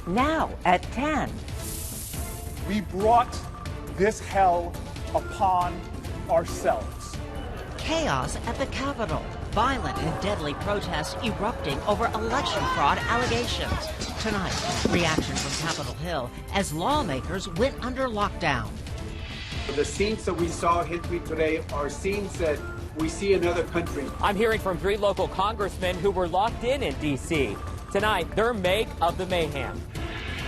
now at 10. We brought this hell upon ourselves. Chaos at the Capitol. Violent and deadly protests erupting over election fraud allegations. Tonight, reaction from Capitol Hill as lawmakers went under lockdown. The scenes that we saw hit me today are scenes that we see in other countries. I'm hearing from 3 local congressmen who were locked in D.C. Tonight, their make of the mayhem.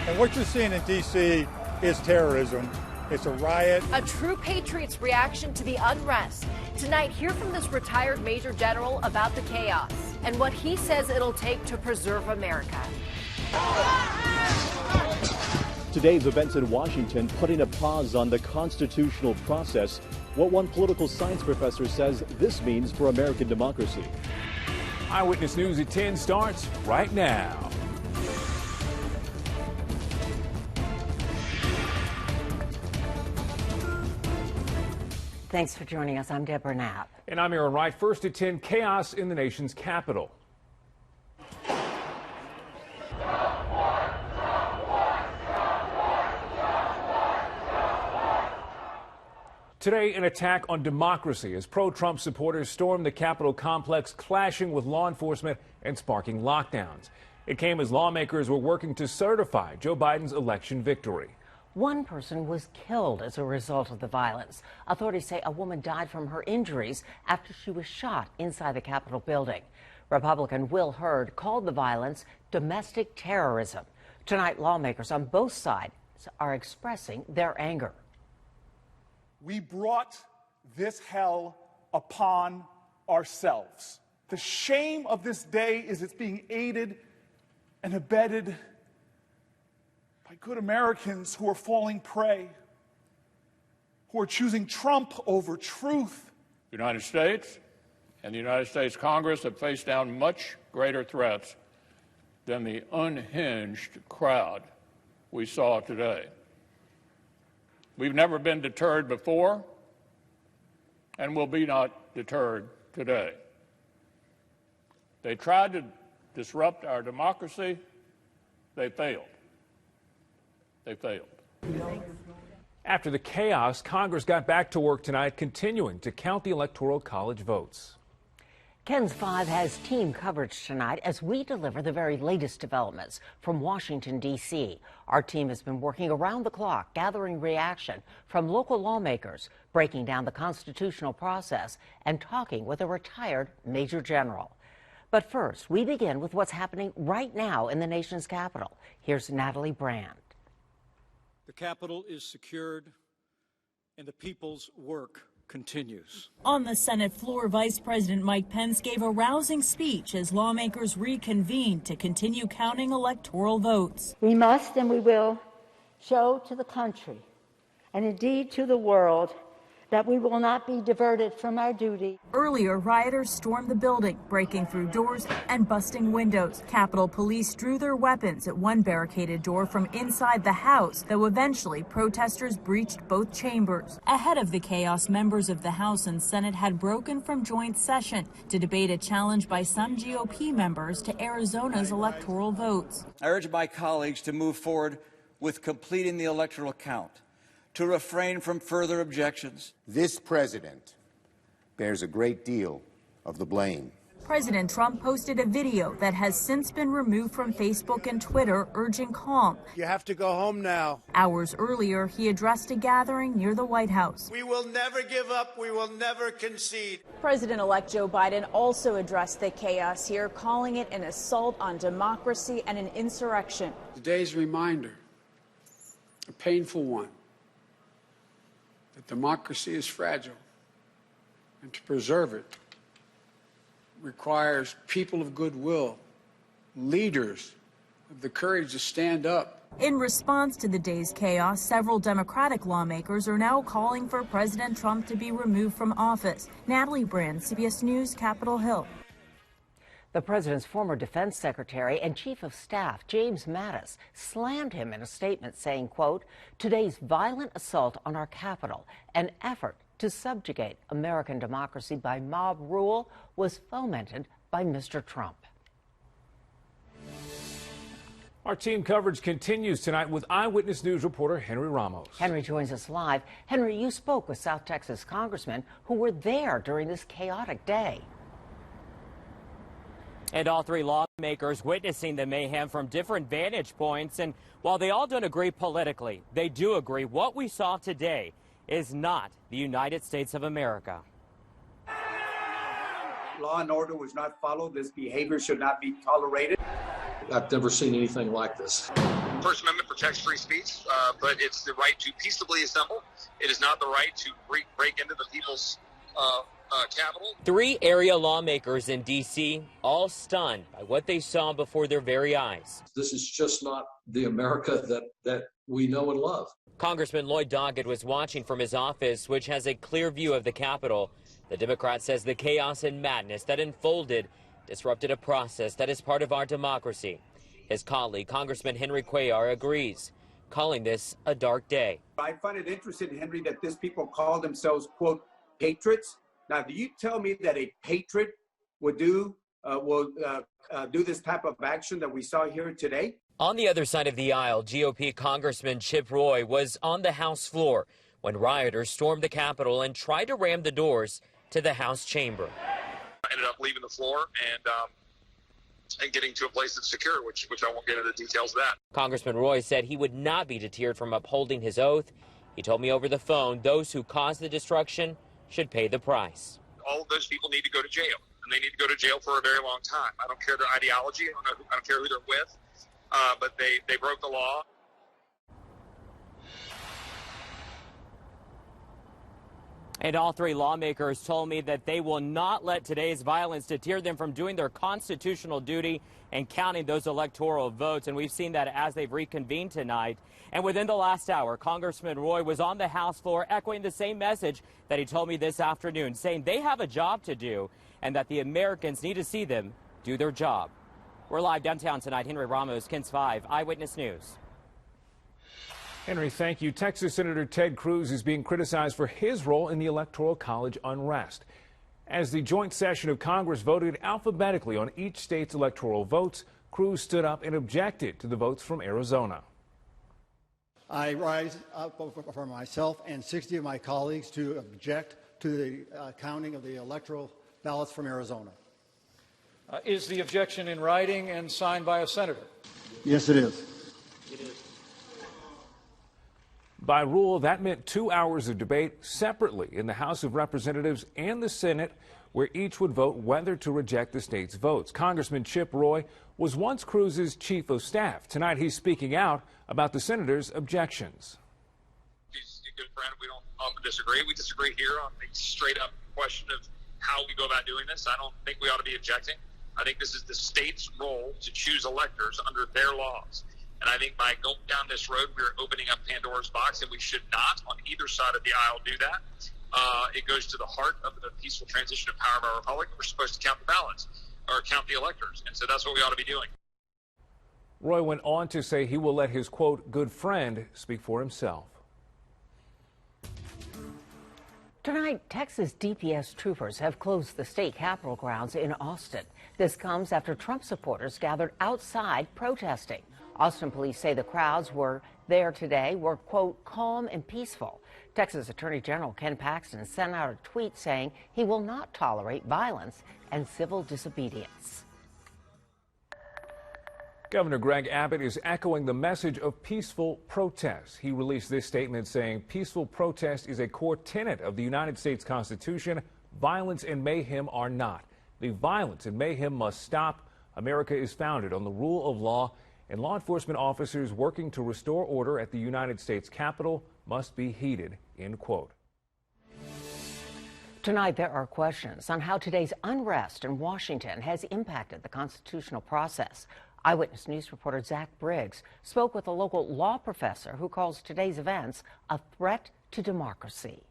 And what you're seeing in D.C. is terrorism. It's a riot. A true patriot's reaction to the unrest. Tonight, hear from this retired Major General about the chaos and what he says it'll take to preserve America. Today's events in Washington putting a pause on the constitutional process. What one political science professor says this means for American democracy. Eyewitness News at 10 starts right now. Thanks for joining us. I'm Deborah Knapp. And I'm Aaron Wright. First at 10, chaos in the nation's capital. Today, an attack on democracy as pro-Trump supporters stormed the Capitol complex, clashing with law enforcement and sparking lockdowns. It came as lawmakers were working to certify Joe Biden's election victory. One person was killed as a result of the violence. Authorities say a woman died from her injuries after she was shot inside the Capitol building. Republican Will Hurd called the violence domestic terrorism. Tonight, lawmakers on both sides are expressing their anger. We brought this hell upon ourselves. The shame of this day is it's being aided and abetted by good Americans who are falling prey, who are choosing Trump over truth. The United States and the United States Congress have faced down much greater threats than the unhinged crowd we saw today. We've never been deterred before, and will be not deterred today. They tried to disrupt our democracy. They failed. They failed. After the chaos, Congress got back to work tonight, continuing to count the Electoral College votes. KENS 5 has team coverage tonight as we deliver the very latest developments from Washington, D.C. Our team has been working around the clock, gathering reaction from local lawmakers, breaking down the constitutional process, and talking with a retired Major General. But first, we begin with what's happening right now in the nation's capital. Here's Natalie Brand. The Capitol is secured, and the people's work continues. On the Senate floor, Vice President Mike Pence gave a rousing speech as lawmakers reconvened to continue counting electoral votes. We must and we will show to the country, and indeed to the world, that we will not be diverted from our duty. Earlier, rioters stormed the building, breaking through doors and busting windows. Capitol Police drew their weapons at one barricaded door from inside the House, though eventually protesters breached both chambers. Ahead of the chaos, members of the House and Senate had broken from joint session to debate a challenge by some GOP members to Arizona's electoral votes. I urge my colleagues to move forward with completing the electoral count, to refrain from further objections. This president bears a great deal of the blame. President Trump posted a video that has since been removed from Facebook and Twitter, urging calm. You have to go home now. Hours earlier, he addressed a gathering near the White House. We will never give up. We will never concede. President-elect Joe Biden also addressed the chaos here, calling it an assault on democracy and an insurrection. Today's reminder, a painful one, that democracy is fragile, and to preserve it requires people of goodwill, leaders of the courage to stand up. In response to the day's chaos, several Democratic lawmakers are now calling for President Trump to be removed from office. Natalie Brand, CBS News, Capitol Hill. The president's former defense secretary and chief of staff, James Mattis, slammed him in a statement saying, quote, "Today's violent assault on our Capitol, an effort to subjugate American democracy by mob rule, was fomented by Mr. Trump." Our team coverage continues tonight with Eyewitness News reporter Henry Ramos. Henry joins us live. Henry, you spoke with South Texas congressmen who were there during this chaotic day. And all three lawmakers witnessing the mayhem from different vantage points. And while they all don't agree politically, they do agree what we saw today is not the United States of America. Law and order was not followed. This behavior should not be tolerated. I've never seen anything like this. First Amendment protects free speech, but it's the right to peaceably assemble. It is not the right to break into the people's capital. Three area lawmakers in D.C. all stunned by what they saw before their very eyes. This is just not the America that we know and love. Congressman Lloyd Doggett was watching from his office, which has a clear view of the Capitol. The Democrat says the chaos and madness that unfolded disrupted a process that is part of our democracy. His colleague, Congressman Henry Cuellar, agrees, calling this a dark day. I find it interesting, Henry, that these people call themselves, quote, patriots. Now, do you tell me that a patriot would do this type of action that we saw here today? On the other side of the aisle, GOP Congressman Chip Roy was on the House floor when rioters stormed the Capitol and tried to ram the doors to the House chamber. I ended up leaving the floor and getting to a place that's secure, which I won't get into the details of that. Congressman Roy said he would not be deterred from upholding his oath. He told me over the phone those who caused the destruction should pay the price. All of those people need to go to jail, and they need to go to jail for a very long time. I don't care their ideology. I don't care who they're with, but they broke the law. And all three lawmakers told me that they will not let today's violence deter them from doing their constitutional duty and counting those electoral votes. And we've seen that as they've reconvened tonight. And within the last hour, Congressman Roy was on the House floor echoing the same message that he told me this afternoon, saying they have a job to do and that the Americans need to see them do their job. We're live downtown tonight. Henry Ramos, KENS 5, Eyewitness News. Henry, thank you. Texas Senator Ted Cruz is being criticized for his role in the Electoral College unrest. As the joint session of Congress voted alphabetically on each state's electoral votes, Cruz stood up and objected to the votes from Arizona. I rise up for myself and 60 of my colleagues to object to the counting of the electoral ballots from Arizona. Is the objection in writing and signed by a senator? Yes, it is. It is. By rule, that meant 2 hours of debate separately in the House of Representatives and the Senate, where each would vote whether to reject the state's votes. Congressman Chip Roy was once Cruz's chief of staff. Tonight, he's speaking out about the senator's objections. He's a good friend. We don't often disagree. We disagree here on the straight-up question of how we go about doing this. I don't think we ought to be objecting. I think this is the state's role to choose electors under their laws. And I think by going down this road, we're opening up Pandora's box, and we should not, on either side of the aisle, do that. It goes to the heart of the peaceful transition of power of our republic. We're supposed to count the ballots, or count the electors, and so that's what we ought to be doing. Roy went on to say he will let his, quote, good friend speak for himself. Tonight, Texas DPS troopers have closed the state capitol grounds in Austin. This comes after Trump supporters gathered outside protesting. Austin police say the crowds were there today were, quote, calm and peaceful. Texas Attorney General Ken Paxton sent out a tweet saying he will not tolerate violence and civil disobedience. Governor Greg Abbott is echoing the message of peaceful protest. He released this statement saying peaceful protest is a core tenet of the United States Constitution. Violence and mayhem are not. The violence and mayhem must stop. America is founded on the rule of law, and law enforcement officers working to restore order at the United States Capitol must be heeded, end quote. Tonight, there are questions on how today's unrest in Washington has impacted the constitutional process. Eyewitness News reporter Zach Briggs spoke with a local law professor who calls today's events a threat to democracy.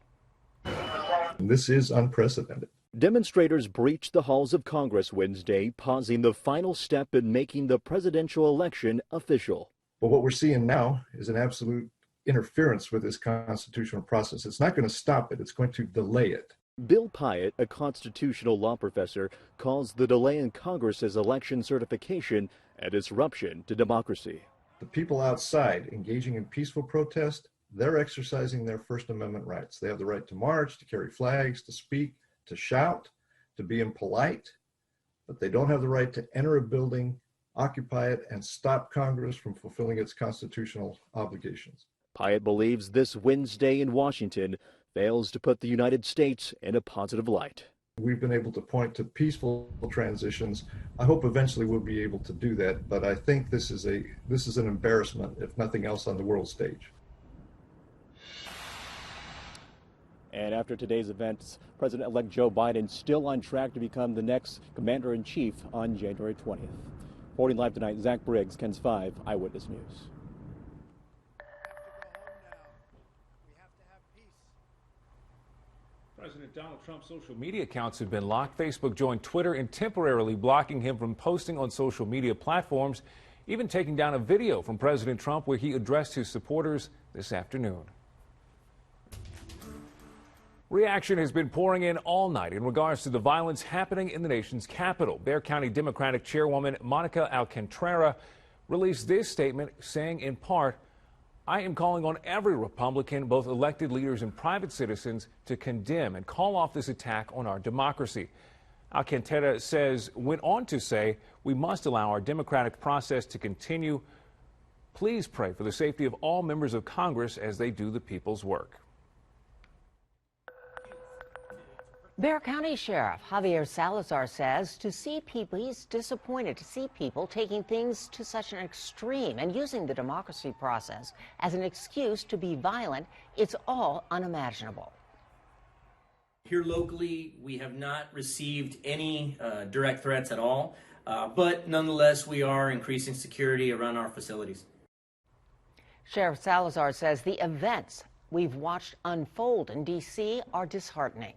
This is unprecedented. Demonstrators breached the halls of Congress Wednesday, pausing the final step in making the presidential election official. But what we're seeing now is an absolute interference with this constitutional process. It's not going to stop it. It's going to delay it. Bill Pyatt, a constitutional law professor, calls the delay in Congress's election certification a disruption to democracy. The people outside engaging in peaceful protest, they're exercising their First Amendment rights. They have the right to march, to carry flags, to speak, to shout, to be impolite, but they don't have the right to enter a building, occupy it, and stop Congress from fulfilling its constitutional obligations. Pyatt believes this Wednesday in Washington fails to put the United States in a positive light. We've been able to point to peaceful transitions. I hope eventually we'll be able to do that, but I think this is an embarrassment, if nothing else, on the world stage. And after today's events, President-elect Joe Biden still on track to become the next commander-in-chief on January 20th. Reporting live tonight, Zach Briggs, KENS 5 Eyewitness News. President Donald Trump's social media accounts have been locked. Facebook joined Twitter in temporarily blocking him from posting on social media platforms, even taking down a video from President Trump where he addressed his supporters this afternoon. Reaction has been pouring in all night in regards to the violence happening in the nation's capital. Bexar County Democratic Chairwoman Monica Alcantara released this statement saying, in part, "I am calling on every Republican, both elected leaders and private citizens, to condemn and call off this attack on our democracy." Alcantara went on to say, "We must allow our democratic process to continue. Please pray for the safety of all members of Congress as they do the people's work." Bexar County Sheriff Javier Salazar says he's disappointed to see people taking things to such an extreme and using the democracy process as an excuse to be violent. It's all unimaginable. Here locally, we have not received any direct threats at all, but nonetheless, we are increasing security around our facilities. Sheriff Salazar says the events we've watched unfold in D.C. are disheartening.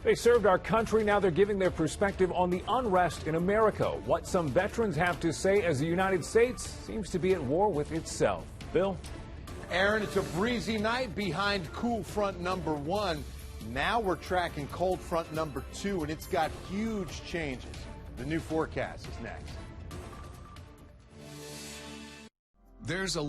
They served our country. Now they're giving their perspective on the unrest in America. What some veterans have to say as the United States seems to be at war with itself. Bill? Aaron, it's a breezy night behind cool front number 1. Now we're tracking cold front number 2, and it's got huge changes. The new forecast is next. There's a